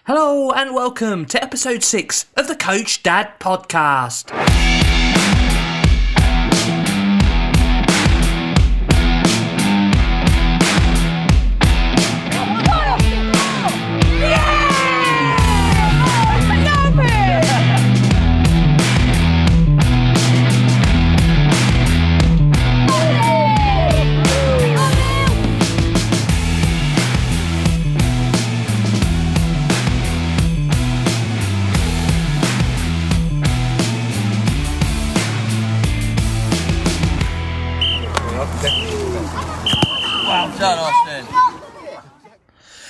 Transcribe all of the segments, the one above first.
Hello and welcome to episode 6 of the Coach Dad podcast. Well done, Austin.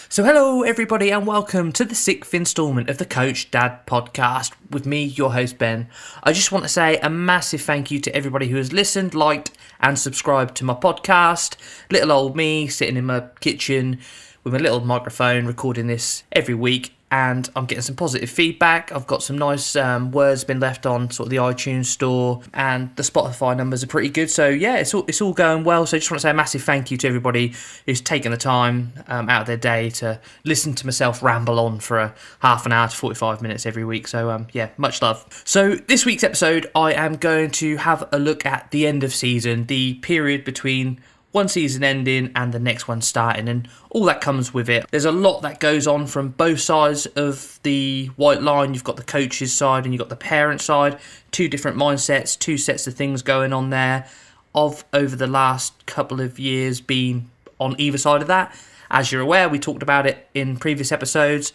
So hello everybody and welcome to the 6th instalment of the Coach Dad podcast with me, your host Ben. I just want to say a massive thank you to everybody who has listened, liked and subscribed to my podcast. Little old me sitting in my kitchen with my little microphone recording this every week, and I'm getting some positive feedback. I've got some nice words been left on sort of the iTunes store, and the Spotify numbers are pretty good. So yeah, it's all going well. So I just want to say a massive thank you to everybody who's taken the time out of their day to listen to myself ramble on for a half an hour to 45 minutes every week. So yeah, much love. So this week's episode, I am going to have a look at the end of season, the period between one season ending and the next one starting, and all that comes with it. There's a lot that goes on from both sides of the white line. You've got the coach's side and you've got the parent side. Two different mindsets, two sets of things going on there. Over the last couple of years been on either side of that. As you're aware, we talked about it in previous episodes.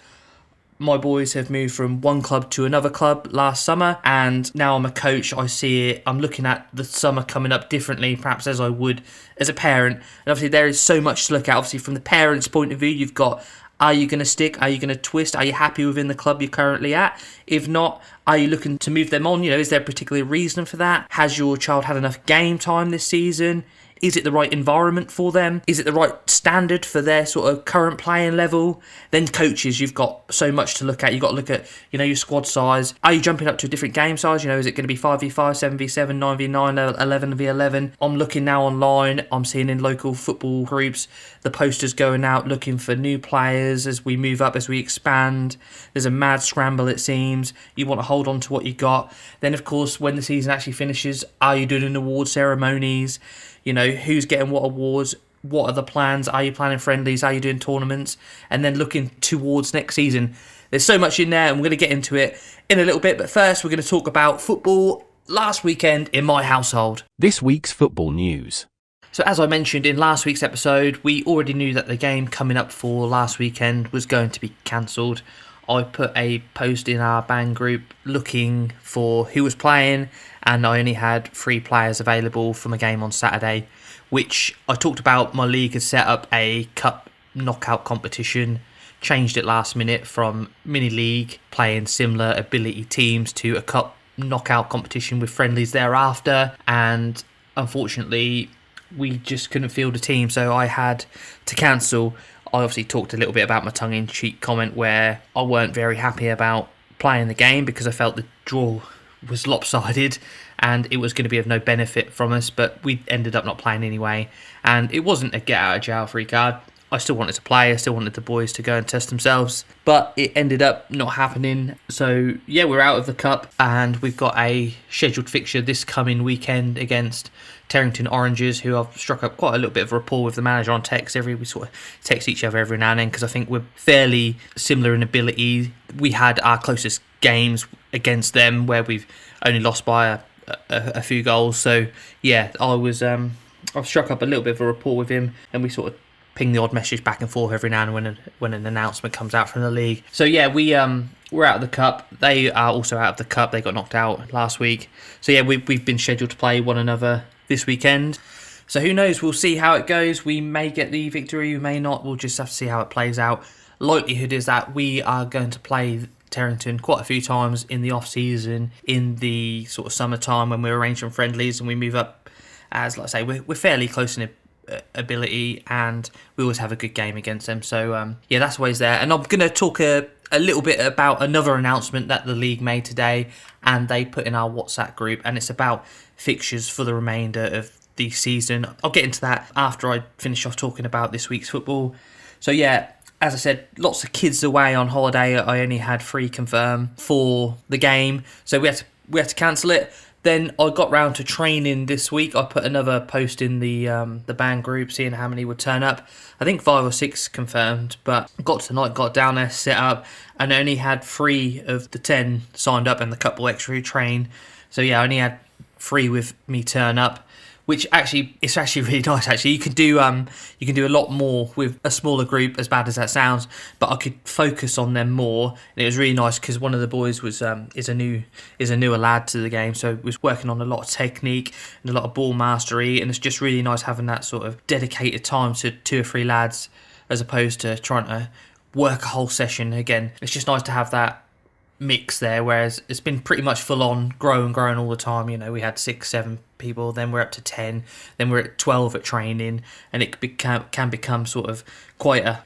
My boys have moved from one club to another club last summer, and now I'm a coach. I see it. I'm looking at the summer coming up differently, perhaps as I would as a parent. And obviously, there is so much to look at. Obviously, from the parent's point of view, you've got: are you going to stick? Are you going to twist? Are you happy within the club you're currently at? If not, are you looking to move them on? Is there a particular reason for that? Has your child had enough game time this season? Is it the right environment for them? Is it the right standard for their sort of current playing level? Then coaches, you've got so much to look at. You've got to look at, your squad size. Are you jumping up to a different game size? Is it going to be 5v5, 7v7, 9v9, 11v11? I'm looking now online. I'm seeing in local football groups the posters going out looking for new players as we move up, as we expand. There's a mad scramble, it seems. You want to hold on to what you got. Then, of course, when the season actually finishes, are you doing award ceremonies? Who's getting what awards? What are the plans? Are you planning friendlies? Are you doing tournaments? And then looking towards next season. There's so much in there, and we're going to get into it in a little bit. But first, we're going to talk about football last weekend in my household. This week's football news. So as I mentioned in last week's episode, we already knew that the game coming up for last weekend was going to be cancelled. I put a post in our band group looking for who was playing, and I only had 3 players available from a game on Saturday, which I talked about. My league had set up a cup knockout competition, changed it last minute from mini league playing similar ability teams to a cup knockout competition with friendlies thereafter, and unfortunately we just couldn't field a team, so I had to cancel. I obviously talked a little bit about my tongue-in-cheek comment where I weren't very happy about playing the game because I felt the draw was lopsided and it was going to be of no benefit from us, but we ended up not playing anyway, and it wasn't a get-out-of-jail-free card. I still wanted to play, I still wanted the boys to go and test themselves, but it ended up not happening. So yeah, we're out of the cup, and we've got a scheduled fixture this coming weekend against Terrington Oranges, who I've struck up quite a little bit of rapport with the manager on text. We sort of text each other every now and then because I think we're fairly similar in ability. We had our closest games against them where we've only lost by a few goals. So yeah, I've struck up a little bit of a rapport with him, and we sort of ping the odd message back and forth every now and then when an announcement comes out from the league. So yeah, we're out of the cup. They are also out of the cup. They got knocked out last week. So yeah, we've been scheduled to play one another this weekend. So who knows? We'll see how it goes. We may get the victory, we may not. We'll just have to see how it plays out. Likelihood is that we are going to play Terrington quite a few times in the off season, in the sort of summertime when we're arranging friendlies and we move up. As like I say, we're fairly close in ability, and we always have a good game against them. So yeah, that's always there. And I'm going to talk a little bit about another announcement that the league made today, and they put in our WhatsApp group, and it's about fixtures for the remainder of the season. I'll get into that after I finish off talking about this week's football. So yeah, as I said, lots of kids away on holiday. I only had 3 confirm for the game, so we had to cancel it. Then I got round to training this week. I put another post in the band group, seeing how many would turn up. I think 5 or 6 confirmed, but got tonight, got down there, set up, and only had 3 of the 10 signed up, and the couple extra who train. So yeah, I only had 3 with me turn up, which it's actually really nice. Actually, you can do a lot more with a smaller group, as bad as that sounds. But I could focus on them more, and it was really nice because one of the boys is a newer lad to the game, so was working on a lot of technique and a lot of ball mastery, and it's just really nice having that sort of dedicated time to 2 or 3 lads, as opposed to trying to work a whole session again. It's just nice to have that mix there, whereas it's been pretty much full on growing all the time. We had 6-7 people, then we're up to 10, then we're at 12 at training, and it can become sort of quite a,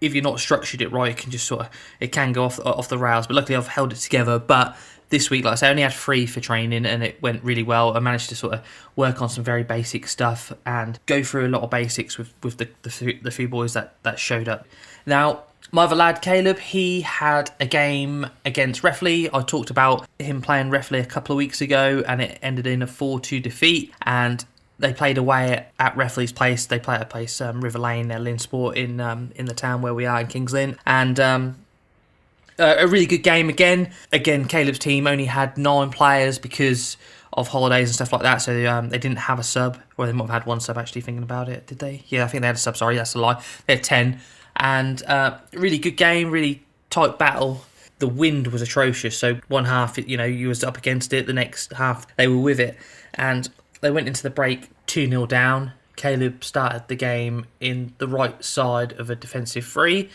if you're not structured it right, it can go off the rails. But luckily I've held it together. But this week, like I say, I only had 3 for training, and it went really well. I managed to sort of work on some very basic stuff and go through a lot of basics with the few boys that showed up. Now, my other lad, Caleb, he had a game against Refley. I talked about him playing Refley a couple of weeks ago, and it ended in a 4-2 defeat. And they played away at Refley's place. They play at a place, River Lane, Linsport, in the town where we are in Kings Lynn. And a really good game again. Again, Caleb's team only had 9 players because of holidays and stuff like that, so they didn't have a sub. Or they might have had 1 sub, actually, thinking about it. Did they? Yeah, I think they had a sub. Sorry, that's a lie. They had 10. And really good game, really tight battle. The wind was atrocious, so one half, you was up against it, the next half they were with it, and they went into the break 2-0 down. Caleb started the game in the right side of a defensive 3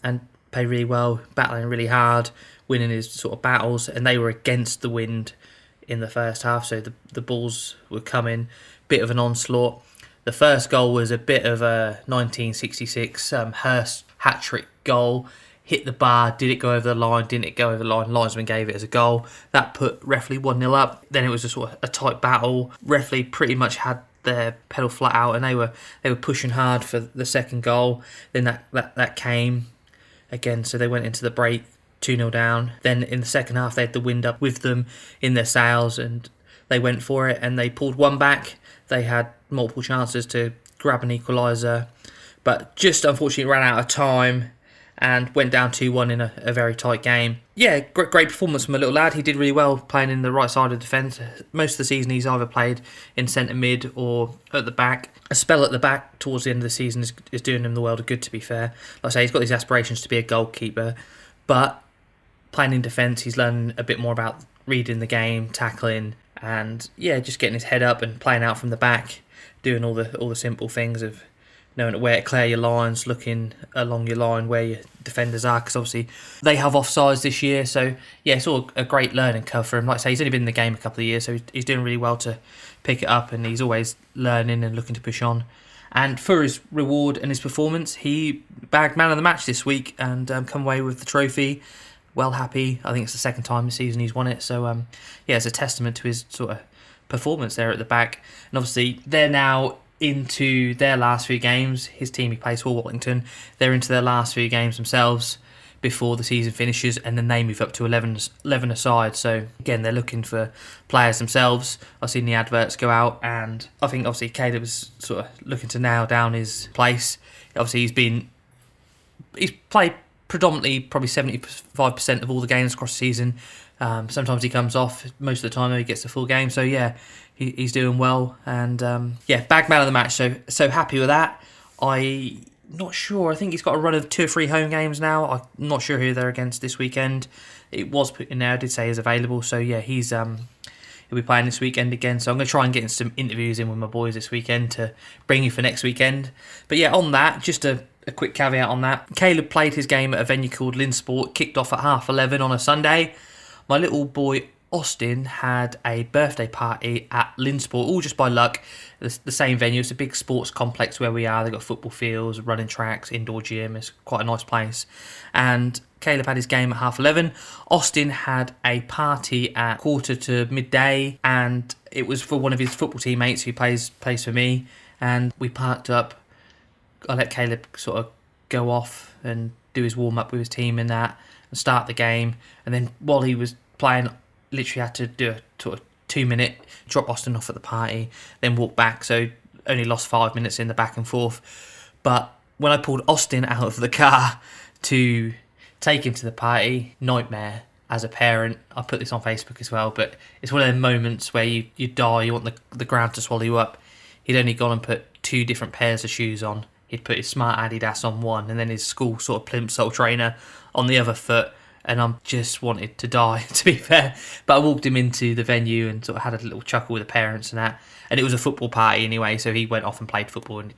and played really well, battling really hard, winning his sort of battles, and they were against the wind in the first half, so the balls were coming, bit of an onslaught. The first goal was a bit of a 1966 Hurst hat-trick goal. Hit the bar, did it go over the line, didn't it go over the line? Linesman gave it as a goal. That put Refley 1-0 up. Then it was a sort of a tight battle. Refley pretty much had their pedal flat out, and they were pushing hard for the second goal. Then that came again, so they went into the break 2-0 down. Then in the second half, they had the wind up with them in their sails, and they went for it, and they pulled 1 back. They had multiple chances to grab an equaliser, but just unfortunately ran out of time and went down 2-1 in a very tight game. Yeah, great performance from a little lad. He did really well playing in the right side of defence. Most of the season he's either played in centre mid or at the back. A spell at the back towards the end of the season is doing him the world of good, to be fair. Like I say, he's got these aspirations to be a goalkeeper, but playing in defence, he's learning a bit more about reading the game, tackling, and yeah, just getting his head up and playing out from the back, doing all the simple things of knowing where to clear your lines, looking along your line where your defenders are, because obviously they have offsides this year. So yeah, it's all a great learning curve for him. Like I say, he's only been in the game a couple of years, so he's doing really well to pick it up, and he's always learning and looking to push on. And for his reward and his performance, he bagged man of the match this week and come away with the trophy. Well happy. I think it's the second time this season he's won it. So yeah, it's a testament to his sort of performance there at the back. And obviously they're now into their last few games. His team, he plays for Wallington. They're into their last few games themselves before the season finishes, and then they move up to 11 aside. So again, they're looking for players themselves. I've seen the adverts go out, and I think obviously Caleb was sort of looking to nail down his place. Obviously he's played predominantly probably 75% of all the games across the season. Sometimes he comes off. Most of the time he gets the full game. So yeah, he's doing well, and yeah, bag man of the match. So happy with that. I'm not sure. I think he's got a run of 2 or 3 home games now. I'm not sure who they're against this weekend. It was put in there. I did say he's available. So yeah, he'll be playing this weekend again. So I'm going to try and get some interviews in with my boys this weekend to bring you for next weekend. But yeah, on that, just a quick caveat on that. Caleb played his game at a venue called Linsport, kicked off at 11:30 on a Sunday. My little boy Austin had a birthday party at Linsport, all just by luck. The same venue. It's a big sports complex where we are. They've got football fields, running tracks, indoor gym. It's quite a nice place. And Caleb had his game at 11:30. Austin had a party at 1:45 to midday, and it was for one of his football teammates who plays for me. And we parked up. I let Caleb sort of go off and do his warm-up with his team and that, and start the game. And then while he was playing, literally had to do a sort of 2-minute, drop Austin off at the party, then walk back, so only lost 5 minutes in the back and forth. But when I pulled Austin out of the car to take him to the party, nightmare as a parent. I put this on Facebook as well, but it's one of them moments where you die, you want the ground to swallow you up. He'd only gone and put 2 different pairs of shoes on. He'd put his smart Adidas on one and then his school sort of plimsoll trainer on the other foot, and I just wanted to die, to be fair. But I walked him into the venue and sort of had a little chuckle with the parents and that, and it was a football party anyway, so he went off and played football and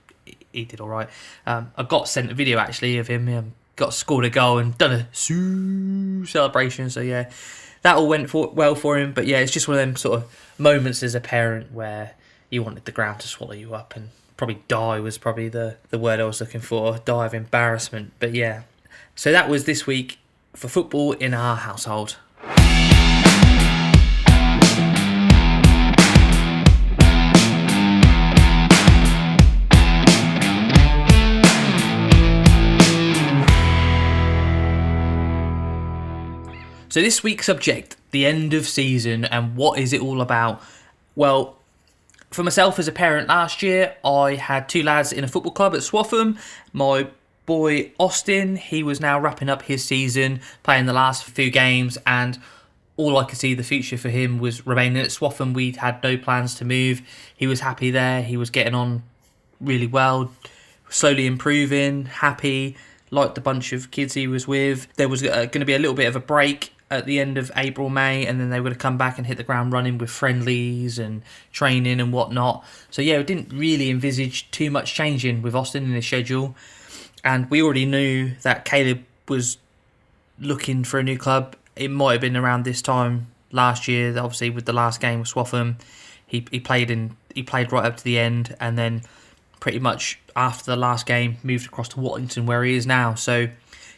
he did all right. I got sent a video actually of him, got scored a goal and done a celebration, so yeah, that all went well for him. But yeah, it's just one of them sort of moments as a parent where you wanted the ground to swallow you up, and probably die was probably the word I was looking for, die of embarrassment. But yeah, so that was this week for football in our household. So this week's subject, the end of season, and what is it all about? Well, for myself as a parent last year, I had 2 lads in a football club at Swaffham. My boy Austin, he was now wrapping up his season, playing the last few games, and all I could see the future for him was remaining at Swaffham. We'd had no plans to move. He was happy there. He was getting on really well, slowly improving, happy, liked the bunch of kids he was with. There was going to be a little bit of a break at the end of April, May, and then they were going to come back and hit the ground running with friendlies and training and whatnot. So yeah, we didn't really envisage too much changing with Austin in his schedule. And we already knew that Caleb was looking for a new club. It might have been around this time last year, obviously with the last game with Swaffham. He played right up to the end, and then pretty much after the last game moved across to Watlington, where he is now. So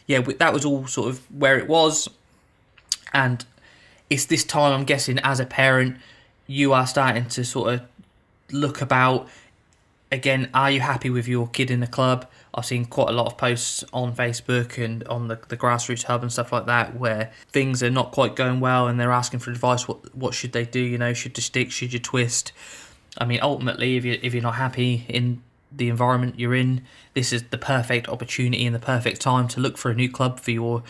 yeah, that was all sort of where it was. And it's this time, I'm guessing, as a parent, you are starting to sort of look about, again, are you happy with your kid in the club? I've seen quite a lot of posts on Facebook and on the grassroots hub and stuff like that where things are not quite going well and they're asking for advice. What should they do? You know, should you stick? Should you twist? I mean, ultimately, if you're not happy in the environment you're in, this is the perfect opportunity and the perfect time to look for a new club for your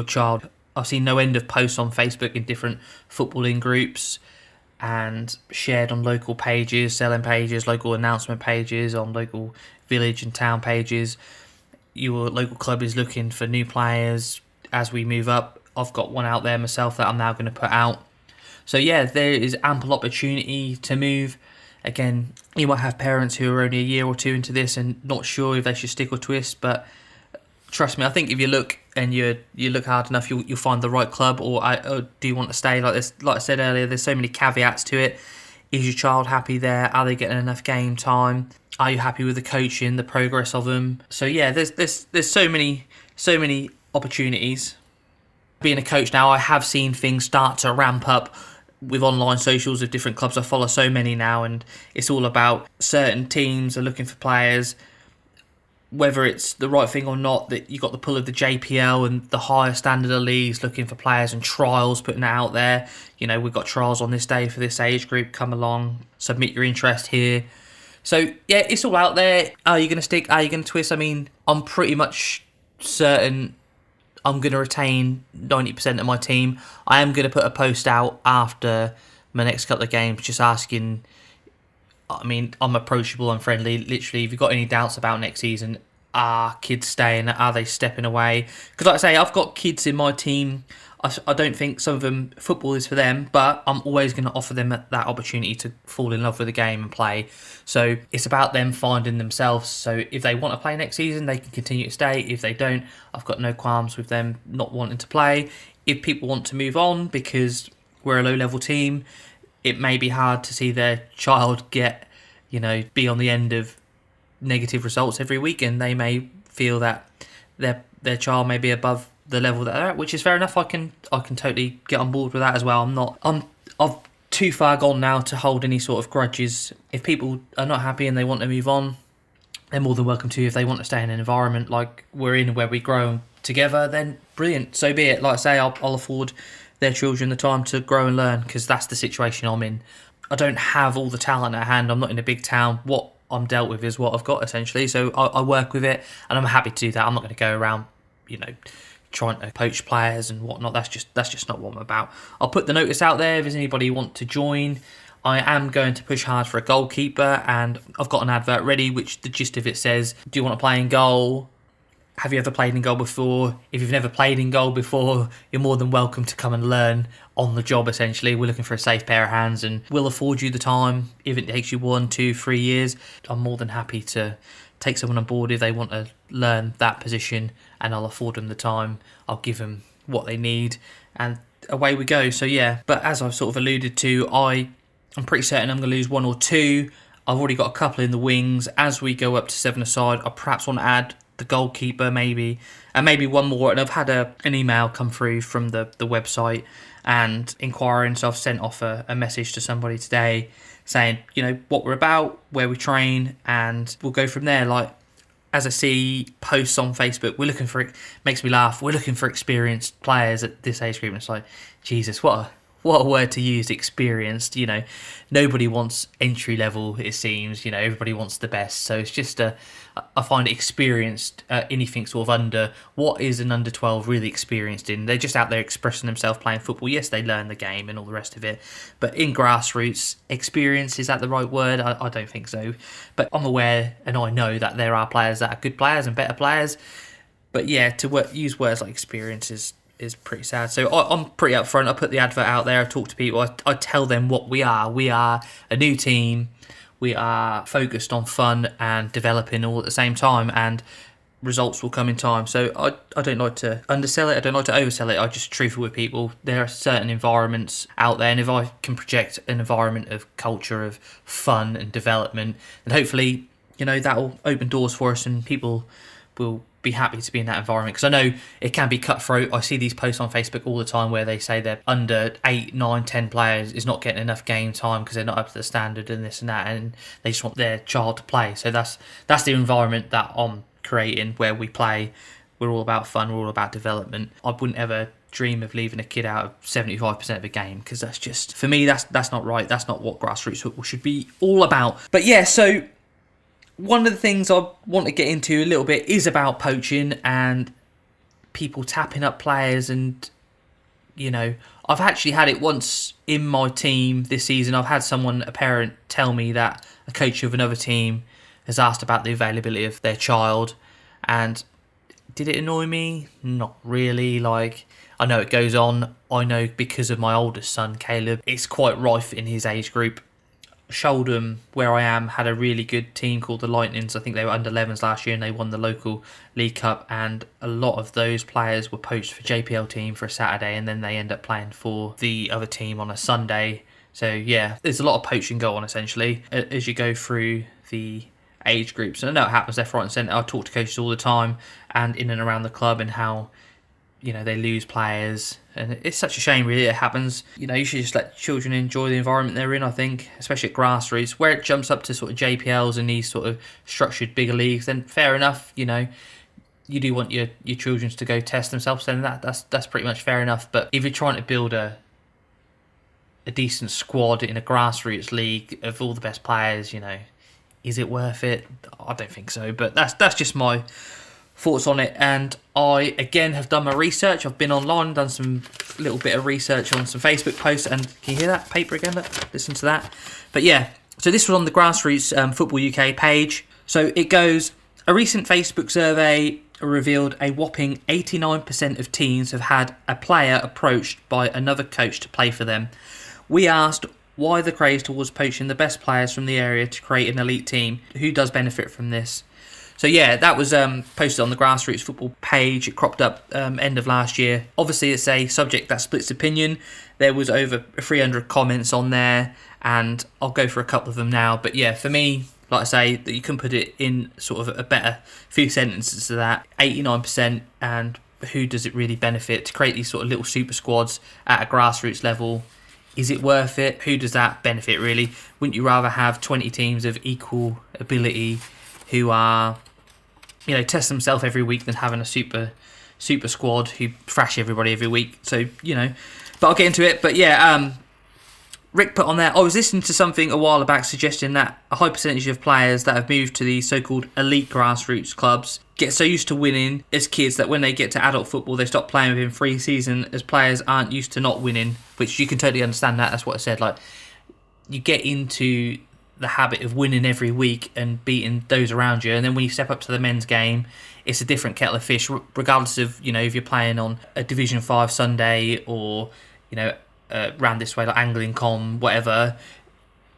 child. I've seen no end of posts on Facebook in different footballing groups and shared on local pages, selling pages, local announcement pages, on local village and town pages. Your local club is looking for new players as we move up. I've got one out there myself that I'm now going to put out. So yeah, there is ample opportunity to move. Again, you might have parents who are only a year or 2 into this and not sure if they should stick or twist, but trust me, I think if you look and you look hard enough, you'll find the right club. Or do you want to stay like this? Like I said earlier, there's so many caveats to it. Is your child happy there? Are they getting enough game time? Are you happy with the coaching, the progress of them? So yeah, there's so many opportunities. Being a coach now, I have seen things start to ramp up with online socials of different clubs. I follow so many now, and it's all about certain teams are looking for players. Whether it's the right thing or not, that you got the pull of the JPL and the higher standard of leagues looking for players, and trials putting it out there. You know, we've got trials on this day for this age group. Come along, submit your interest here. So yeah, it's all out there. Are you going to stick? Are you going to twist? I mean, I'm pretty much certain I'm going to retain 90% of my team. I am going to put a post out after my next couple of games just asking. I mean, I'm approachable and friendly. Literally, if you've got any doubts about next season, are kids staying? Are they stepping away? Because like I say, I've got kids in my team. I don't think some of them, football is for them, but I'm always going to offer them that opportunity to fall in love with the game and play. So it's about them finding themselves. So if they want to play next season, they can continue to stay. If they don't, I've got no qualms with them not wanting to play. If people want to move on because we're a low-level team, it may be hard to see their child get, be on the end of negative results every week, and they may feel that their child may be above the level that they're at, which is fair enough. I can totally get on board with that as well. I've too far gone now to hold any sort of grudges. If people are not happy and they want to move on, they're more than welcome to. If they want to stay in an environment like we're in where we grow together, then brilliant, so be it. Like I say, I'll afford their children the time to grow and learn, because that's the situation I'm in. I don't have all the talent at hand. I'm not in a big town. What I'm dealt with is what I've got, essentially. So I work with it, and I'm happy to do that. I'm not going to go around, trying to poach players and whatnot. That's just not what I'm about. I'll put the notice out there if there's anybody who want to join. I am going to push hard for a goalkeeper, and I've got an advert ready, which the gist of it says, do you want to play in goal? Have you ever played in goal before? If you've never played in goal before, you're more than welcome to come and learn on the job, essentially. We're looking for a safe pair of hands, and we'll afford you the time. If it takes you 1, 2, 3 years, I'm more than happy to take someone on board if they want to learn that position, and I'll afford them the time. I'll give them what they need, and away we go. So yeah, but as I've sort of alluded to, I'm pretty certain I'm going to lose 1 or 2. I've already got a couple in the wings. As we go up to 7-a-side, I perhaps want to add the goalkeeper maybe, and maybe one more. And I've had an email come through from the website and inquiring, so I've sent off a message to somebody today saying, what we're about, where we train, and we'll go from there. Like, as I see posts on Facebook, we're looking for it, makes me laugh, we're looking for experienced players at this age group, and it's like, Jesus, what a word to use, experienced. Nobody wants entry level, it seems. Everybody wants the best. So it's just I find experienced anything sort of under. What is an under 12 really experienced in? They're just out there expressing themselves playing football. Yes, they learn the game and all the rest of it, but in grassroots, experience, is that the right word? I don't think so. But I'm aware and I know that there are players that are good players and better players. But yeah, to use words like experience is pretty sad. So I'm pretty upfront. I put the advert out there. I talk to people. I tell them what we are. We are a new team. We are focused on fun and developing all at the same time, and results will come in time. So I don't like to undersell it. I don't like to oversell it. I'm just truthful with people. There are certain environments out there, and if I can project an environment of culture, of fun and development, then hopefully, that will open doors for us, and people will be happy to be in that environment, because I know it can be cutthroat. I see these posts on Facebook all the time where they say they're under 8, 9, 10 players is not getting enough game time because they're not up to the standard and this and that, and they just want their child to play. So that's the environment that I'm creating, where we play. We're all about fun, we're all about development. I wouldn't ever dream of leaving a kid out of 75% of a game, because that's just, for me, that's not right. That's not what grassroots football should be all about. But yeah, so one of the things I want to get into a little bit is about poaching and people tapping up players. And, I've actually had it once in my team this season. I've had a parent tell me that a coach of another team has asked about the availability of their child. And did it annoy me? Not really. Like, I know it goes on. I know because of my oldest son, Caleb, it's quite rife in his age group. Sholdham, where I am, had a really good team called the Lightnings. I think they were under 11s last year, and they won the local League Cup, and a lot of those players were poached for JPL team for a Saturday, and then they end up playing for the other team on a Sunday. So yeah, there's a lot of poaching going on essentially as you go through the age groups. And I know it happens left, right and centre. I talk to coaches all the time and in and around the club, and how they lose players, and it's such a shame really it happens. You should just let children enjoy the environment they're in, I think, especially at grassroots. Where it jumps up to sort of JPLs and these sort of structured bigger leagues, then fair enough, you do want your children to go test themselves, then that's pretty much fair enough. But if you're trying to build a decent squad in a grassroots league of all the best players, is it worth it? I don't think so, but that's just my thoughts on it. And I again have done my research. I've been online, done some little bit of research on some Facebook posts, and can you hear that paper again? Listen to that. But yeah, so this was on the Grassroots Football UK page. So it goes, a recent Facebook survey revealed a whopping 89% of teams have had a player approached by another coach to play for them. We asked why the craze towards poaching the best players from the area to create an elite team. Who does benefit from this? So yeah, that was posted on the Grassroots Football page. It cropped up end of last year. Obviously, it's a subject that splits opinion. There was over 300 comments on there, and I'll go for a couple of them now. But yeah, for me, like I say, that you can put it in sort of a better few sentences to that. 89%, and who does it really benefit to create these sort of little super squads at a grassroots level? Is it worth it? Who does that benefit really? Wouldn't you rather have 20 teams of equal ability who are, test themselves every week than having a super squad who thrash everybody every week. So, but I'll get into it. But yeah, Rick put on there, I was listening to something a while back suggesting that a high percentage of players that have moved to the so-called elite grassroots clubs get so used to winning as kids that when they get to adult football, they stop playing within pre-season as players aren't used to not winning, which you can totally understand that. That's what I said. Like, you get into the habit of winning every week and beating those around you, and then when you step up to the men's game, it's a different kettle of fish, regardless of, if you're playing on a Division 5 Sunday or, round this way, like Angling Com, whatever.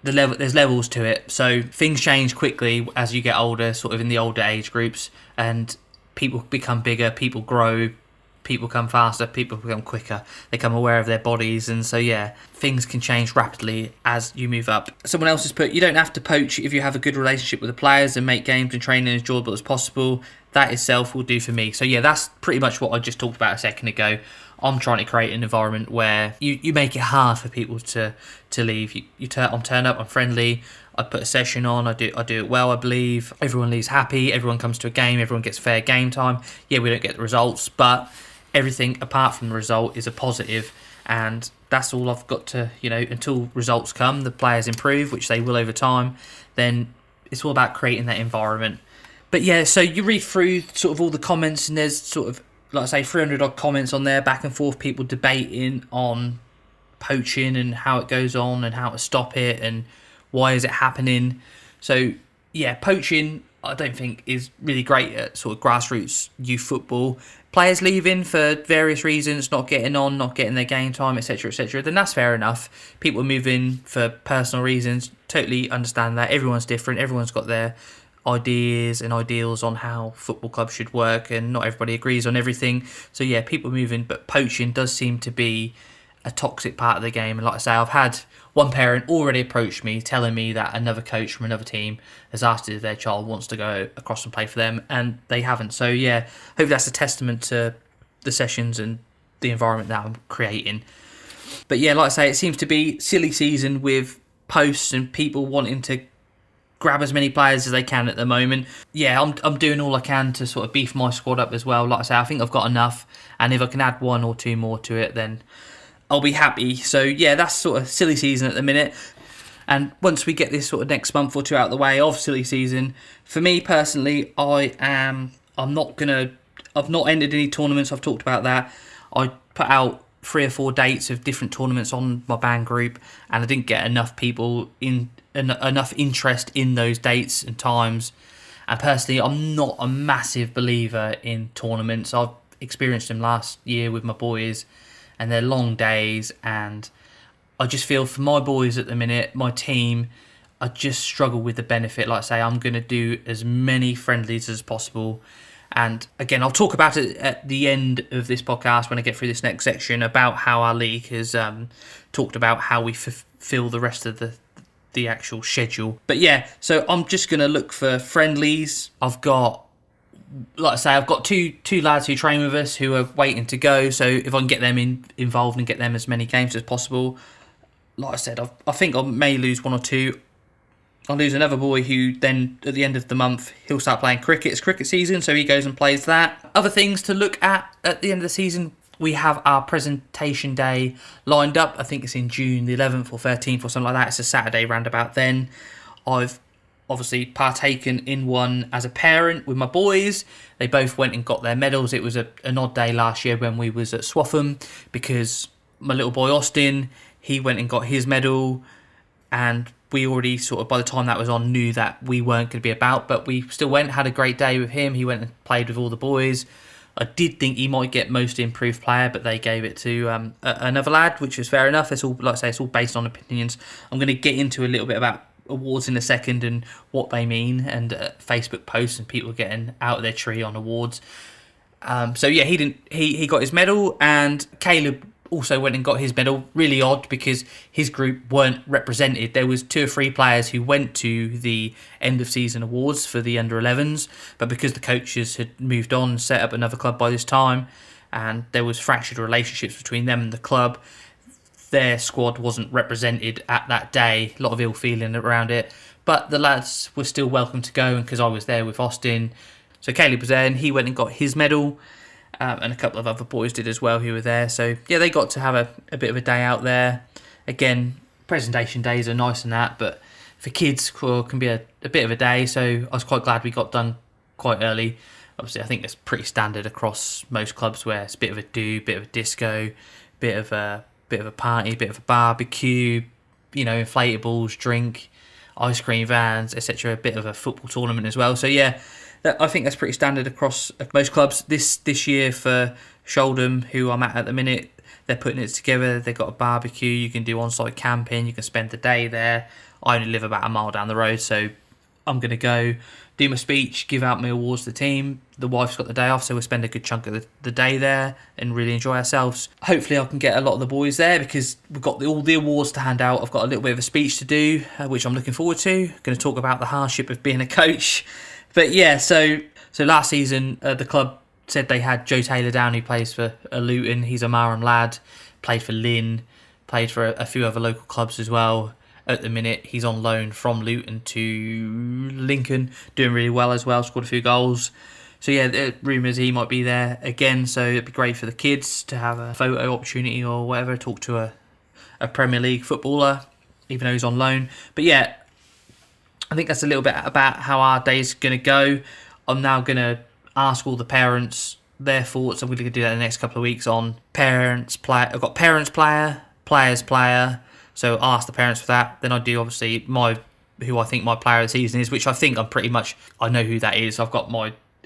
There's levels to it, so things change quickly as you get older, sort of in the older age groups, and people become bigger, people grow, people come faster, people become quicker, they become aware of their bodies, and so yeah, things can change rapidly as you move up. Someone else has put, you don't have to poach if you have a good relationship with the players and make games and training as enjoyable as possible. That itself will do for me. So yeah, that's pretty much what I just talked about a second ago. I'm trying to create an environment where you make it hard for people to leave. I'm turn up, I'm friendly, I put a session on, I do it well, I believe. Everyone leaves happy, everyone comes to a game, everyone gets fair game time. Yeah, we don't get the results, but everything apart from the result is a positive, and that's all I've got to, until results come, the players improve, which they will over time, then it's all about creating that environment. But yeah, so you read through sort of all the comments, and there's sort of, like I say, 300 odd comments on there, back and forth, people debating on poaching and how it goes on and how to stop it and why is it happening. So yeah, poaching I don't think is really great at sort of grassroots youth football. Players leaving for various reasons, not getting on, not getting their game time, etc, then that's fair enough. People moving for personal reasons, totally understand that. Everyone's different, everyone's got their ideas and ideals on how football clubs should work, and not everybody agrees on everything. So yeah, people moving, but poaching does seem to be a toxic part of the game. And like I say, I've had one parent already approach me telling me that another coach from another team has asked if their child wants to go across and play for them, and they haven't. So yeah, hopefully that's a testament to the sessions and the environment that I'm creating. But yeah, like I say, it seems to be silly season with posts and people wanting to grab as many players as they can at the moment. Yeah, I'm doing all I can to sort of beef my squad up as well. Like I say, I think I've got enough, and if I can add one or two more to it, then I'll be happy. So yeah, that's sort of silly season at the minute. And once we get this sort of next month or two out of the way of silly season, for me personally, I've not ended any tournaments. I've talked about that. I put out 3 or 4 dates of different tournaments on my band group, and I didn't get enough people in, enough interest in those dates and times. And personally, I'm not a massive believer in tournaments. I've experienced them last year with my boys, and they're long days, and I just feel for my boys at the minute, my team, I just struggle with the benefit. Like I say, I'm going to do as many friendlies as possible. And again, I'll talk about it at the end of this podcast when I get through this next section about how our league has talked about how we fulfill the rest of the actual schedule. But yeah, so I'm just going to look for friendlies. I've got, like I say, I've got two lads who train with us who are waiting to go. So if I can get them involved and get them as many games as possible, like I said, I think I may lose 1 or 2. I'll lose another boy who then, at the end of the month, he'll start playing cricket. It's cricket season, so he goes and plays that. Other things to look at the end of the season, we have our presentation day lined up. I think it's in June the 11th or 13th or something like that. It's a Saturday roundabout then. I've obviously partaken in one as a parent with my boys. They both went and got their medals. It was an odd day last year when we was at Swaffham, because my little boy Austin, he went and got his medal, and we already sort of, by the time that was on, knew that we weren't going to be about, but we still went, had a great day with him. He went and played with all the boys. I did think he might get most improved player, but they gave it to another lad, which was fair enough. It's all, like I say, it's all based on opinions. I'm going to get into a little bit about awards in a second and what they mean, and Facebook posts and people getting out of their tree on awards. So yeah, he got his medal, and Caleb also went and got his medal. Really odd, because his group weren't represented. There was 2 or 3 players who went to the end of season awards for the under 11s, but because the coaches had moved on and set up another club by this time, and there was fractured relationships between them and the club, their squad wasn't represented at that day. A lot of ill feeling around it. but the lads were still welcome to go, and because I was there with Austin, so Caleb was there and he went and got his medal, and a couple of other boys did as well who were there. So yeah, they got to have a bit of a day out there. Again, presentation days are nice and that, but for kids it can be a bit of a day. So I was quite glad we got done quite early. Obviously, I think it's pretty standard across most clubs where it's a bit of a do, bit of a disco, bit of a party, bit of a barbecue, inflatables, drink, ice cream vans, etc. A bit of a football tournament as well. So yeah, I think that's pretty standard across most clubs. This year for Sholdham, who I'm at the minute, they're putting it together. They've got a barbecue. You can do on-site camping. You can spend the day there. I only live about a mile down the road, so I'm going to go do my speech, give out my awards to the team. The wife's got the day off, so we'll spend a good chunk of the day there and really enjoy ourselves. Hopefully I can get a lot of the boys there because we've got all the awards to hand out. I've got a little bit of a speech to do, which I'm looking forward to. Going to talk about the hardship of being a coach. But yeah, so last season the club said they had Joe Taylor down, who plays for Luton. He's a Marham lad, played for Lynn, played for a few other local clubs as well. At the minute, he's on loan from Luton to Lincoln, doing really well as well, scored a few goals. So yeah, the rumours he might be there again, so it'd be great for the kids to have a photo opportunity or whatever, talk to a Premier League footballer, even though he's on loan. But yeah, I think that's a little bit about how our day's going to go. I'm now going to ask all the parents their thoughts. I'm going to do that in the next couple of weeks on parents, player. I've got parents, player, players, player. So I'll ask the parents for that. Then I do obviously who I think my player of the season is, which I think I know who that is. I've got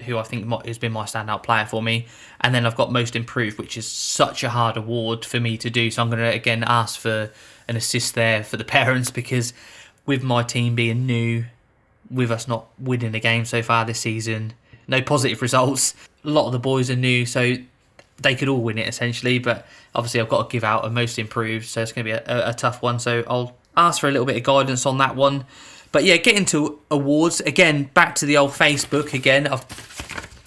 who I think has been my standout player for me. And then I've got most improved, which is such a hard award for me to do. So I'm going to again ask for an assist there for the parents, because with my team being new, with us not winning a game so far this season, no positive results, a lot of the boys are new, so they could all win it essentially, but obviously I've got to give out a most improved, so it's going to be a tough one. So I'll ask for a little bit of guidance on that one. But yeah, get into awards again. Back to the old Facebook again. I've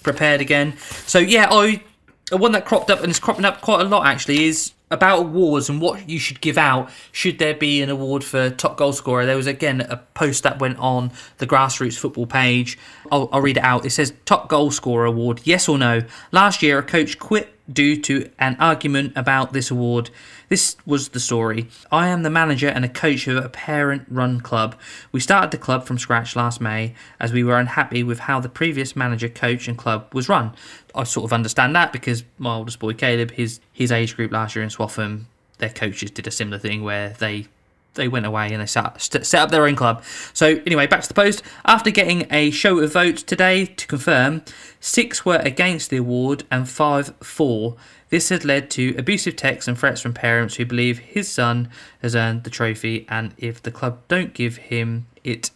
prepared again. So yeah, one that cropped up, and it's cropping up quite a lot actually, is about awards and what you should give out. Should there be an award for top goal scorer? There was again a post that went on the Grassroots Football page. I'll read it out. It says, top goal scorer award, yes or no? Last year a coach quit due to an argument about this award. This was the story. I am the manager and a coach of a parent-run club. We started the club from scratch last May as we were unhappy with how the previous manager, coach and club was run. I sort of understand that because my oldest boy Caleb, his age group last year in Swaffham, their coaches did a similar thing where they went away and they set up their own club. So anyway, back to the post. After getting a show of votes today to confirm, 6 were against the award and 5 for. This has led to abusive texts and threats from parents who believe his son has earned the trophy, and if the club don't give him it,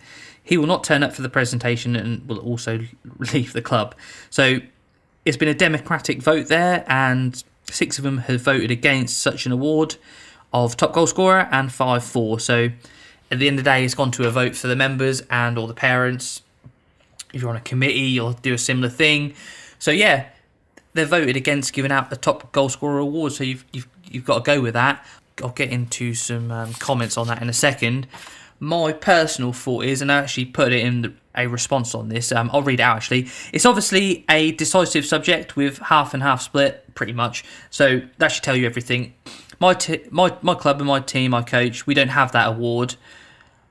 he will not turn up for the presentation and will also leave the club. So it's been a democratic vote there, and 6 of them have voted against such an award of top goal scorer and 5 for. So at the end of the day, it's gone to a vote for the members and all the parents. If you're on a committee, you'll do a similar thing. So yeah, they voted against giving out a top goal scorer award. So you've got to go with that. I'll get into some comments on that in a second. My personal thought is, and I actually put it in a response on this, I'll read it out actually. It's obviously a decisive subject with half and half split, pretty much. So that should tell you everything. My club and my team, my coach, we don't have that award.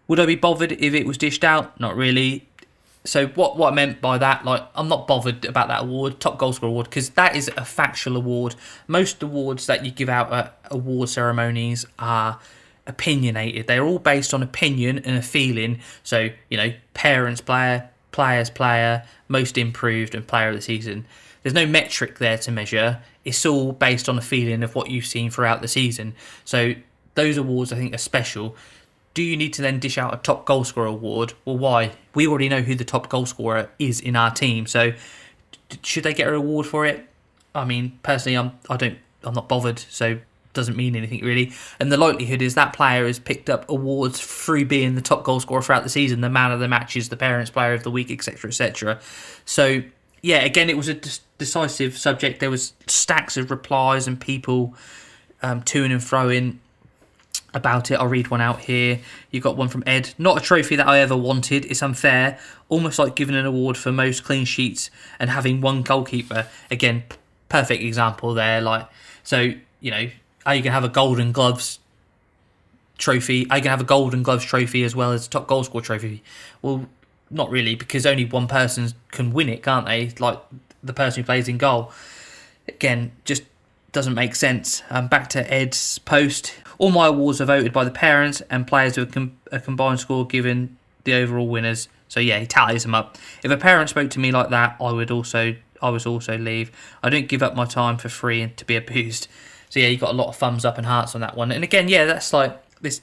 Would I be bothered if it was dished out? Not really. So what I meant by that, I'm not bothered about that award, top goal scorer award, because that is a factual award. Most awards that you give out at award ceremonies are opinionated. They're all based on opinion and a feeling. So, parents, player, players, player, most improved and player of the season. There's no metric there to measure. It's all based on a feeling of what you've seen throughout the season. So those awards, I think, are special. Do you need to then dish out a top goal scorer award? Well, why? We already know who the top goal scorer is in our team. So should they get an award for it? I mean, personally, I'm not bothered. So it doesn't mean anything really. And the likelihood is that player has picked up awards through being the top goal scorer throughout the season, the man of the matches, the parents' player of the week, etc., etc. So yeah, again, it was a decisive subject. There was stacks of replies and people to and fro in. about it. I'll read one out here. You got one from Ed. Not a trophy that I ever wanted. It's unfair. Almost like giving an award for most clean sheets and having one goalkeeper. Again, perfect example there. So, are you going to have a Golden Gloves trophy? Are you going to have a Golden Gloves trophy as well as a top goal scorer trophy? Well, not really, because only one person can win it, can't they? Like the person who plays in goal. Again, just doesn't make sense. Back to Ed's post. All my awards are voted by the parents and players with a combined score given the overall winners. So yeah, he tallies them up. If a parent spoke to me like that, I would also leave. I don't give up my time for free and to be abused. So yeah, you got a lot of thumbs up and hearts on that one. And again, yeah, that's like this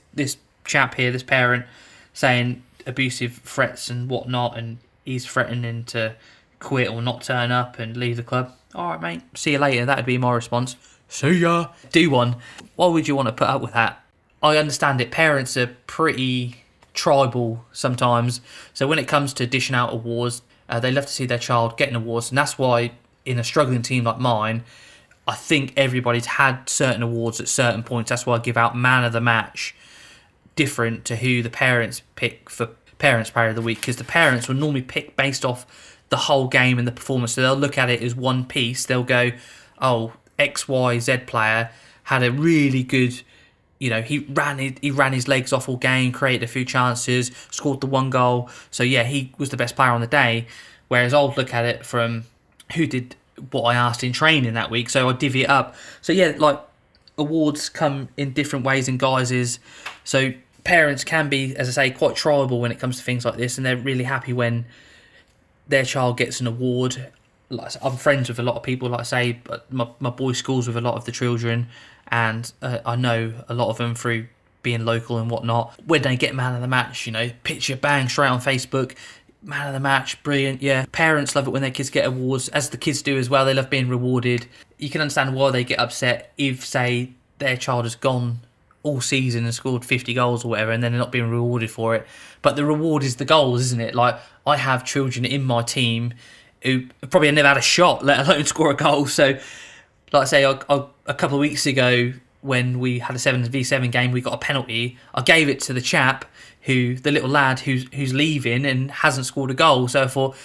chap here, this parent, saying abusive threats and whatnot, and he's threatening to quit or not turn up and leave the club. All right, mate. See you later. That'd be my response. See ya. Do one. Why would you want to put up with that? I understand it. Parents are pretty tribal sometimes. So when it comes to dishing out awards, they love to see their child getting awards. And that's why in a struggling team like mine, I think everybody's had certain awards at certain points. That's why I give out man of the match different to who the parents pick for Parents Player of the Week. Because the parents will normally pick based off the whole game and the performance. So they'll look at it as one piece. They'll go, oh, XYZ player had a really good, he ran his legs off all game, created a few chances, scored the one goal. So yeah, he was the best player on the day. Whereas I'll look at it from who did what I asked in training that week. So I divvy it up. So yeah, like awards come in different ways and guises. So parents can be, as I say, quite tribal when it comes to things like this, and they're really happy when their child gets an award. I'm friends with a lot of people, like I say, but my boy schools with a lot of the children, and I know a lot of them through being local and whatnot. When they get man of the match, picture bang straight on Facebook, man of the match, brilliant, yeah. Parents love it when their kids get awards, as the kids do as well. They love being rewarded. You can understand why they get upset if, say, their child has gone all season and scored 50 goals or whatever, and then they're not being rewarded for it. But the reward is the goals, isn't it? Like, I have children in my team who probably have never had a shot, let alone score a goal. So, like I say, a couple of weeks ago when we had a 7v7 game, we got a penalty. I gave it to the chap, the little lad who's leaving and hasn't scored a goal. So I thought,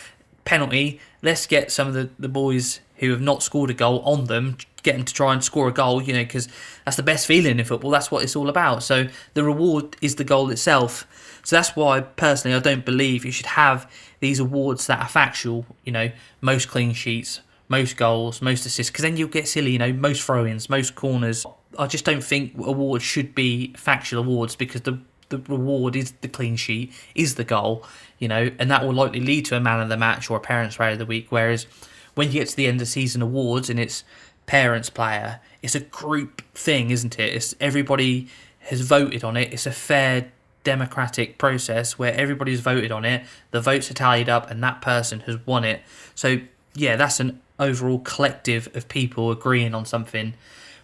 penalty, let's get some of the boys who have not scored a goal on them, get them to try and score a goal, because that's the best feeling in football. That's what it's all about. So the reward is the goal itself. So that's why, personally, I don't believe you should have these awards that are factual, most clean sheets, most goals, most assists, because then you'll get silly, most throw-ins, most corners. I just don't think awards should be factual awards, because the reward is the clean sheet, is the goal, and that will likely lead to a man of the match or a Parents Player of the Week. Whereas when you get to the end of season awards and it's Parents Player, it's a group thing, isn't it? It's everybody has voted on it. It's a fair democratic process where everybody's voted on it, the votes are tallied up, and that person has won it. So yeah, that's an overall collective of people agreeing on something,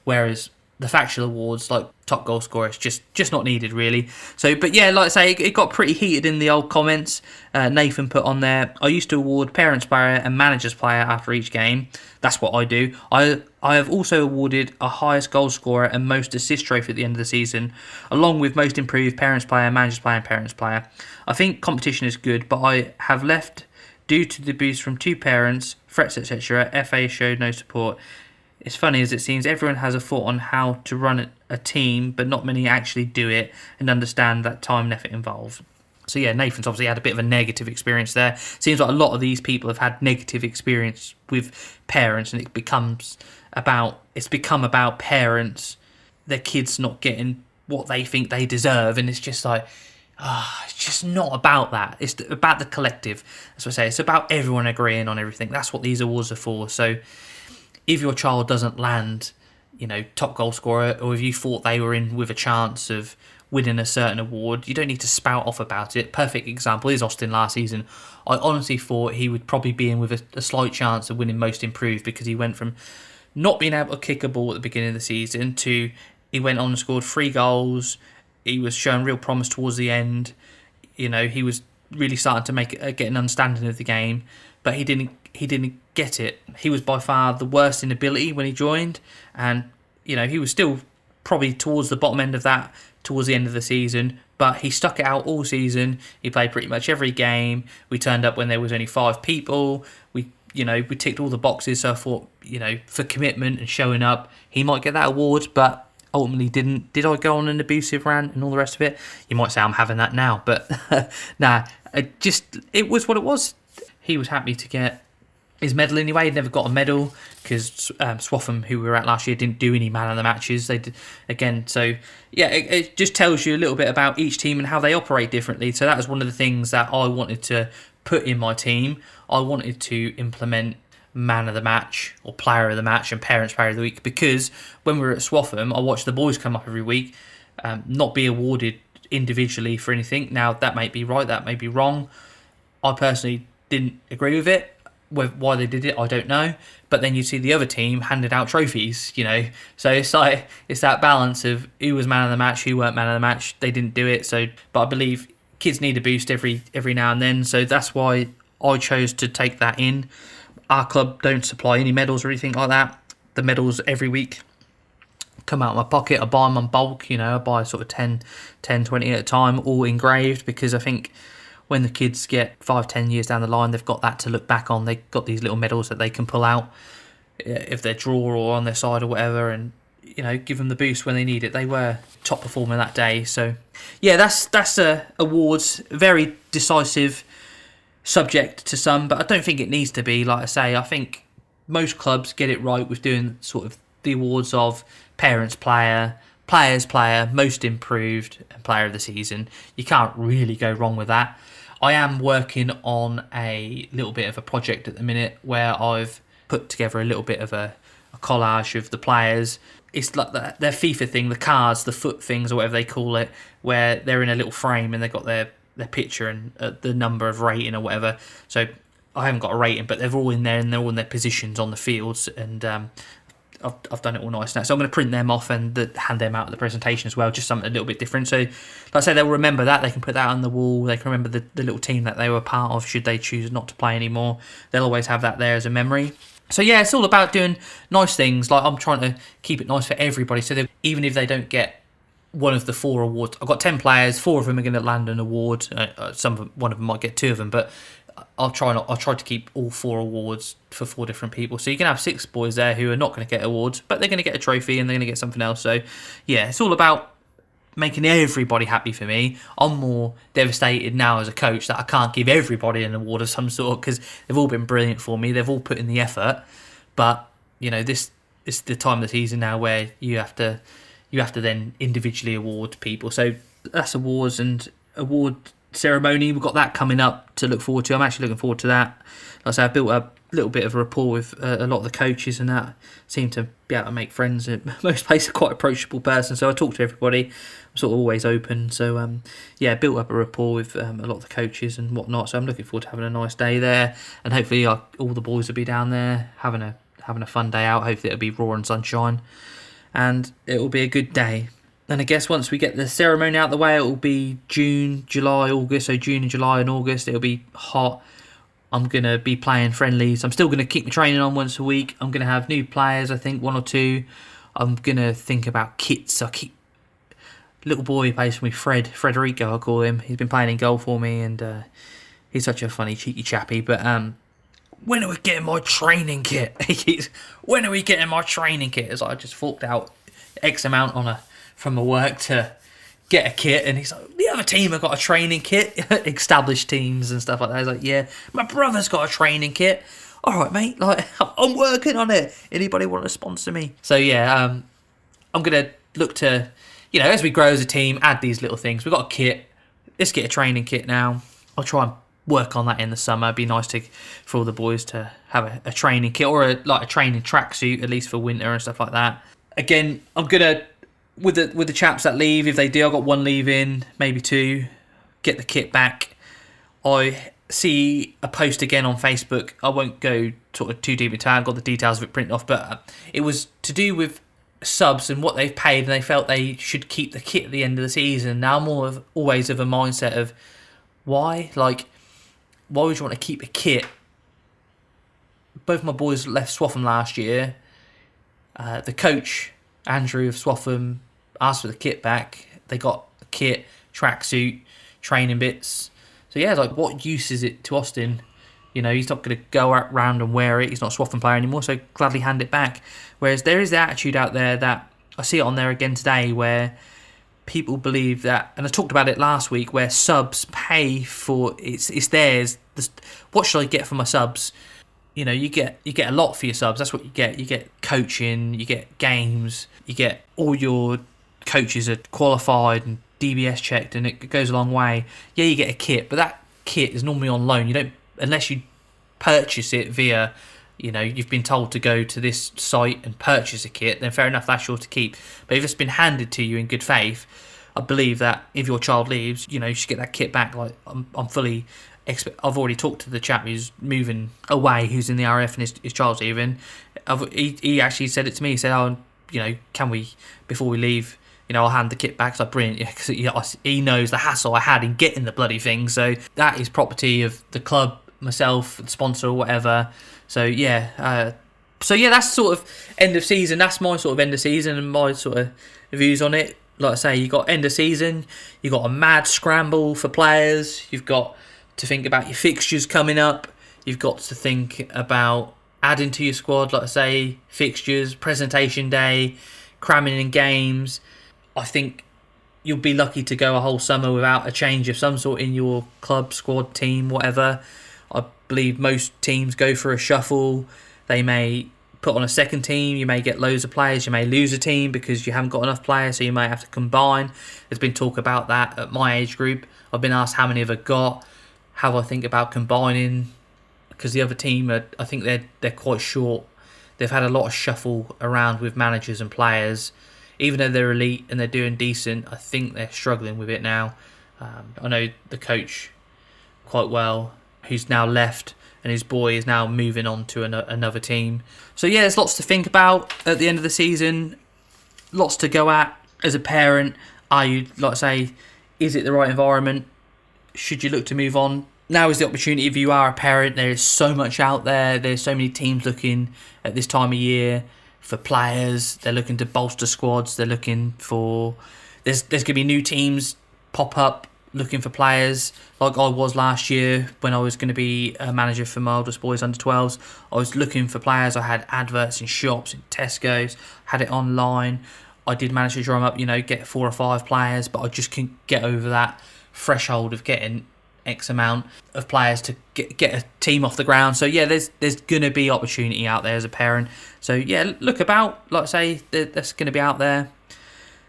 whereas the factual awards like top goal scorer is just not needed, really. So, but yeah, like I say, it got pretty heated in the old comments. Nathan put on there, I used to award Parents Player and Managers Player after each game. That's what I do. I have also awarded a highest goal scorer and most assist trophy at the end of the season, along with most improved Parents Player, Managers Player and Parents Player. I think competition is good, but I have left due to the abuse from two parents, threats, etc. FA showed no support. It's funny as it seems everyone has a thought on how to run a team, but not many actually do it and understand that time and effort involved. So yeah, Nathan's obviously had a bit of a negative experience there. Seems like a lot of these people have had negative experience with parents, and it's become about parents, their kids not getting what they think they deserve, and it's just like, it's just not about that. It's about the collective. That's what I say. It's about everyone agreeing on everything. That's what these awards are for. So if your child doesn't land, top goal scorer, or if you thought they were in with a chance of winning a certain award, you don't need to spout off about it. Perfect example is Austin last season. I honestly thought he would probably be in with a slight chance of winning most improved, because he went from not being able to kick a ball at the beginning of the season to he went on and scored 3 goals. He was showing real promise towards the end. He was really starting to get an understanding of the game, but he didn't get it. He was by far the worst in ability when he joined, and he was still probably towards the bottom end of that, towards the end of the season. But he stuck it out all season. He played pretty much every game. We turned up when there was only 5 people. We ticked all the boxes. So I thought, for commitment and showing up, he might get that award, but ultimately didn't. Did I go on an abusive rant and all the rest of it? You might say I'm having that now, but nah, it was what it was. He was happy to get his medal anyway. He never got a medal because Swaffham, who we were at last year, didn't do any man of the matches. They did again. So yeah, it just tells you a little bit about each team and how they operate differently. So that was one of the things that I wanted to put in my team. I wanted to implement man of the match or player of the match and parents player of the week, because when we were at Swaffham, I watched the boys come up every week, not be awarded individually for anything. Now that may be right, that may be wrong. I personally didn't agree with it. Why they did it, I don't know. But then you see the other team handed out trophies, So it's like it's that balance of who was man of the match, who weren't man of the match. They didn't do it. So, but I believe kids need a boost every now and then. So that's why I chose to take that in. Our club don't supply any medals or anything like that. The medals every week come out of my pocket. I buy them on bulk. I buy sort of 10, 20 at a time, all engraved, because I think when the kids get 5-10 years down the line, they've got that to look back on. They've got these little medals that they can pull out if they're draw or on their side or whatever, and give them the boost when they need it. They were top performer that day. So yeah, that's awards, very decisive subject to some, but I don't think it needs to be. Like I say, I think most clubs get it right with doing sort of the awards of parents player, players player, most improved, and player of the season. You can't really go wrong with that. I am working on a little bit of a project at the minute where I've put together a little bit of a collage of the players. It's like their FIFA thing, the cards, the foot things, or whatever they call it, where they're in a little frame and they've got their picture and the number of rating or whatever. So I haven't got a rating, but they're all in there and they're all in their positions on the fields, and I've done it all nice now. So I'm going to print them off and hand them out at the presentation as well, just something a little bit different. So like I say, they'll remember that. They can put that on the wall. They can remember the little team that they were part of should they choose not to play anymore. They'll always have that there as a memory. So yeah, it's all about doing nice things. Like I'm trying to keep it nice for everybody, so that even if they don't get one of the 4 awards, I've got 10 players, 4 of them are going to land an award. One of them might get 2 of them, but I'll try to keep all 4 awards for 4 different people. So you can have 6 boys there who are not going to get awards, but they're going to get a trophy and they're going to get something else. So yeah, it's all about making everybody happy for me. I'm more devastated now as a coach that I can't give everybody an award of some sort, because they've all been brilliant for me. They've all put in the effort, but this is the time of the season now where you have to then individually award people. So that's awards and award ceremony. We've got that coming up to look forward to. I'm actually looking forward to that. Like I say, I've built a little bit of a rapport with a lot of the coaches, and that seem to be able to make friends. Most places are quite approachable person, so I talk to everybody. I'm sort of always open. So built up a rapport with a lot of the coaches and whatnot. So I'm looking forward to having a nice day there, and hopefully all the boys will be down there having a fun day out. Hopefully it'll be raw and sunshine, and it will be a good day. And I guess once we get the ceremony out of the way, it will be June, July, August. So June and July and August, it'll be hot. I'm going to be playing friendlies. I'm still going to keep my training on once a week. I'm going to have new players, I think 1 or 2. I'm going to think about kits. Little boy who plays for me, Federico, I call him. He's been playing in goal for me, and he's such a funny, cheeky chappy. But when are we getting my training kit? When are we getting my training kit? As I just forked out X amount from my work to get a kit, and he's like, the other team have got a training kit, established teams and stuff like that. He's like, yeah, my brother's got a training kit. All right, mate, like I'm working on it. Anybody want to sponsor me? So yeah, I'm gonna look to, as we grow as a team, add these little things. We've got a kit. Let's get a training kit now. I'll try and work on that in the summer. It'd be nice for all the boys to have a training kit, or a training tracksuit, at least for winter and stuff like that. Again, I'm gonna, with the chaps that leave, if they do, I've got 1 leaving, maybe 2, get the kit back. I see a post again on Facebook. I won't go sort of too deep into it. I've got the details of it printed off, but it was to do with subs and what they've paid, and they felt they should keep the kit at the end of the season. Now I'm always of a mindset of why? Like, why would you want to keep a kit? Both my boys left Swaffham last year. The coach, Andrew of Swaffham, asked for the kit back. They got a kit, tracksuit, training bits. So yeah, like, what use is it to Austin? You know, he's not going to go around and wear it. He's not a Swaffham player anymore, so gladly hand it back. Whereas there is the attitude out there that, I see it on there again today, where people believe that, and I talked about it last week, where subs pay for, it's theirs. What should I get for my subs? You know, you get a lot for your subs. That's what you get. You get coaching, you get games, you get all your coaches are qualified and DBS checked, and it goes a long way. Yeah, you get a kit, but that kit is normally on loan. You don't, unless you purchase it via, you know, you've been told to go to this site and purchase a kit, then fair enough, that's yours to keep. But if it's been handed to you in good faith, I believe that if your child leaves, you know, you should get that kit back. Like, I'm fully I've already talked to the chap who's moving away, who's in the RF, and his child's leaving. He actually said it to me. He said, "Oh, you know, can we, before we leave, you know, I'll hand the kit back." It's like, brilliant, yeah, because he knows the hassle I had in getting the bloody thing. So that is property of the club, myself, the sponsor, or whatever. So yeah, that's sort of end of season. That's my sort of end of season and my sort of views on it. Like I say, you got end of season, you got a mad scramble for players, you've got to think about your fixtures coming up, you've got to think about adding to your squad, like I say, fixtures, presentation day, cramming in games. I think you'll be lucky to go a whole summer without a change of some sort in your club, squad, team, whatever. I believe most teams go for a shuffle. They may put on a second team, you may get loads of players, you may lose a team because you haven't got enough players, so you may have to combine. There's been talk about that at my age group. I've been asked how many have I got, how I think about combining, because the other team, I think they're quite short. They've had a lot of shuffle around with managers and players. Even though they're elite and they're doing decent, I think they're struggling with it now. I know the coach quite well, who's now left, and his boy is now moving on to another team. So yeah, there's lots to think about at the end of the season. Lots to go at as a parent. Are you, like I say, is it the right environment? Should you look to move on? Now is the opportunity. If you are a parent, there is so much out there. There's so many teams looking at this time of year for players. They're looking to bolster squads. They're looking for... There's going to be new teams pop up looking for players, like I was last year when I was going to be a manager for my oldest boys under 12s. I was looking for players. I had adverts in shops, in Tesco's, had it online. I did manage to drum up, you know, get 4 or 5 players, but I just couldn't get over that threshold of getting X amount of players to get a team off the ground. So yeah, there's going to be opportunity out there as a parent. So yeah, look about, like I say, that's going to be out there.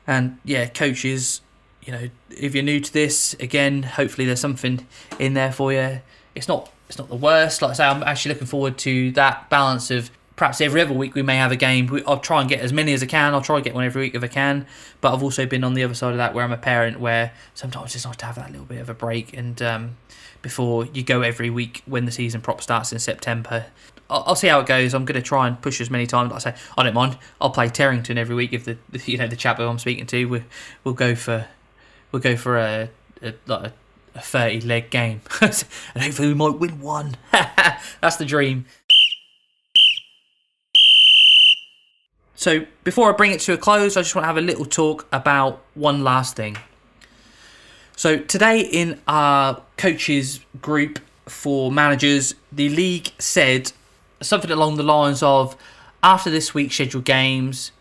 And yeah, coaches, you know, if you're new to this, again, hopefully there's something in there for you. It's not the worst. Like I say, I'm actually looking forward to that balance of perhaps every other week we may have a game. I'll try and get as many as I can. I'll try and get one every week if I can. But I've also been on the other side of that where I'm a parent, where sometimes it's nice to have that little bit of a break. And before you go every week when the season prop starts in September, I'll see how it goes. I'm going to try and push as many times. Like I say, I don't mind. I'll play Terrington every week if the chap who I'm speaking to, we'll go for a 30 leg game, and hopefully we might win one. That's the dream. So before I bring it to a close, I just want to have a little talk about one last thing. So today in our coaches group for managers, the league said something along the lines of, after this week's scheduled games,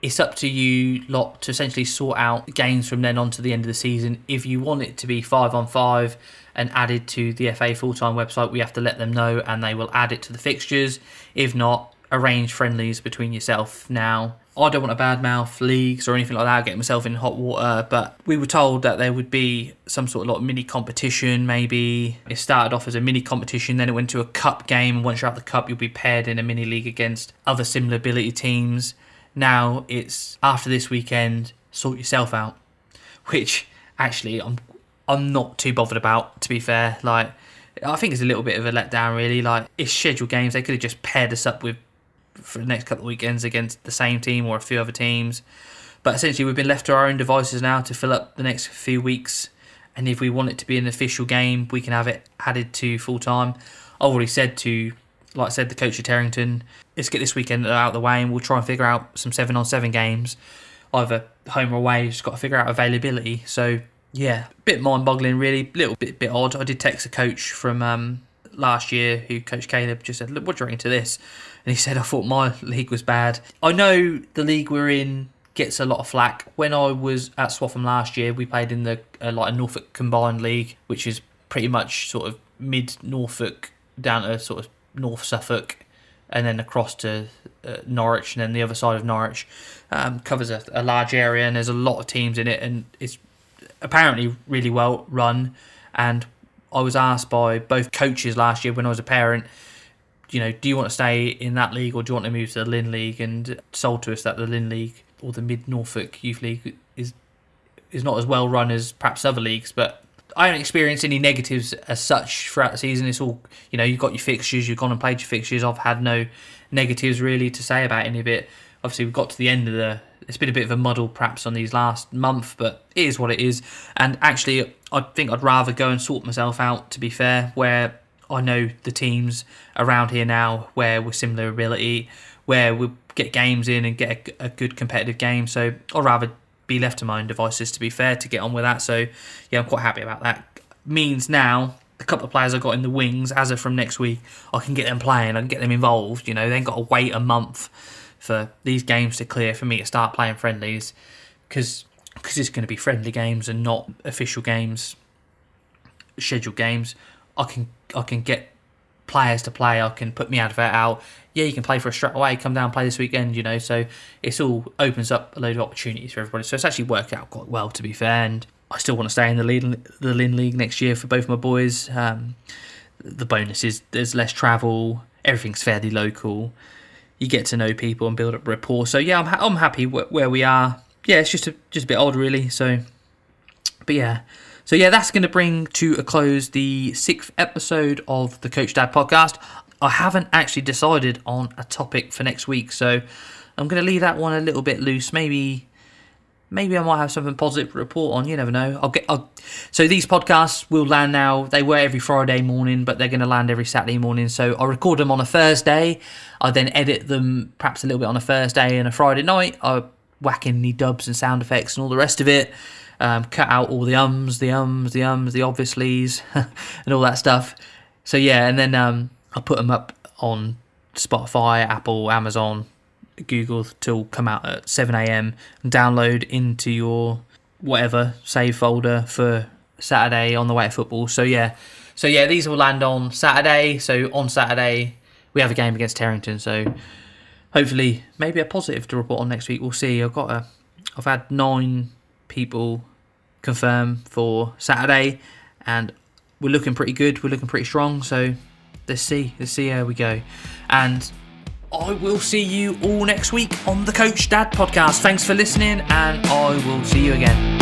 it's up to you lot to essentially sort out games from then on to the end of the season. If you want it to be 5-on-5 and added to the FA full-time website, we have to let them know and they will add it to the fixtures. If not, arrange friendlies between yourself. Now, I don't want to badmouth leagues or anything like that, get myself in hot water, but we were told that there would be some sort of like mini competition, maybe. It started off as a mini competition, then it went to a cup game, and once you're out the cup, you'll be paired in a mini league against other similar ability teams. Now it's, after this weekend, sort yourself out, which actually I'm not too bothered about, to be fair. Like, I think it's a little bit of a letdown, really. Like, it's scheduled games. They could have just paired us up with for the next couple of weekends against the same team or a few other teams. But essentially, we've been left to our own devices now to fill up the next few weeks. And if we want it to be an official game, we can have it added to full time. I've already said to, like I said, the coach of Terrington, let's get this weekend out of the way and we'll try and figure out some 7-on-7 games. either home or away. Just got to figure out availability. So yeah, a bit mind-boggling really, a little bit odd. I did text a coach from last year who coached Caleb, just said, look, what do you reckon to this? And he said, I thought my league was bad. I know the league we're in gets a lot of flack. When I was at Swaffham last year, we played in the like a Norfolk combined league, which is pretty much sort of mid Norfolk down to sort of North Suffolk, and then across to Norwich, and then the other side of Norwich. Covers a large area, and there's a lot of teams in it, and it's apparently really well run. And I was asked by both coaches last year when I was a parent, you know, do you want to stay in that league or do you want to move to the Lynn League? And sold to us that the Lynn League or the Mid Norfolk Youth League is not as well run as perhaps other leagues, but I haven't experienced any negatives as such throughout the season. It's all, you know, you've got your fixtures, you've gone and played your fixtures. I've had no negatives really to say about any of it. Obviously, we've got to the end of it's been a bit of a muddle perhaps on these last month, but it is what it is. And actually, I think I'd rather go and sort myself out, to be fair, where I know the teams around here now where we're similar ability, where we get games in and get a good competitive game. So I'd rather be left to my own devices, to be fair, to get on with that. So yeah, I'm quite happy about that. Means now the couple of players I've got in the wings, as of from next week, I can get them playing, I can get them involved. You know, they ain't got to wait a month for these games to clear for me to start playing friendlies, because it's going to be friendly games and not official games, scheduled games. I can get players to play. I can put my advert out. Yeah, you can play for us straight away. Come down, play this weekend. You know, so it's all opens up a load of opportunities for everybody. So it's actually worked out quite well, to be fair. And I still want to stay in the Lynn League next year for both my boys. The bonus is there's less travel. Everything's fairly local. You get to know people and build up rapport. So yeah, I'm happy where we are. Yeah, it's just a bit odd, really. So, but yeah. So yeah, that's going to bring to a close the 6th episode of the Coach Dad podcast. I haven't actually decided on a topic for next week, so I'm going to leave that one a little bit loose. Maybe I might have something positive to report on. You never know. So these podcasts will land now. They were every Friday morning, but they're going to land every Saturday morning. So I record them on a Thursday. I then edit them perhaps a little bit on a Thursday and a Friday night. I whack in the dubs and sound effects and all the rest of it. Cut out all the the obviously's, and all that stuff. So yeah, and then I'll put them up on Spotify, Apple, Amazon, Google to come out at 7 a.m. and download into your whatever save folder for Saturday on the way to football. So yeah, these will land on Saturday. So on Saturday we have a game against Terrington. So hopefully maybe a positive to report on next week. We'll see. I've had 9 people confirm for Saturday, and we're looking pretty good. We're looking pretty strong. So let's see how we go. And I will see you all next week on the Coach Dad podcast. Thanks for listening, and I will see you again.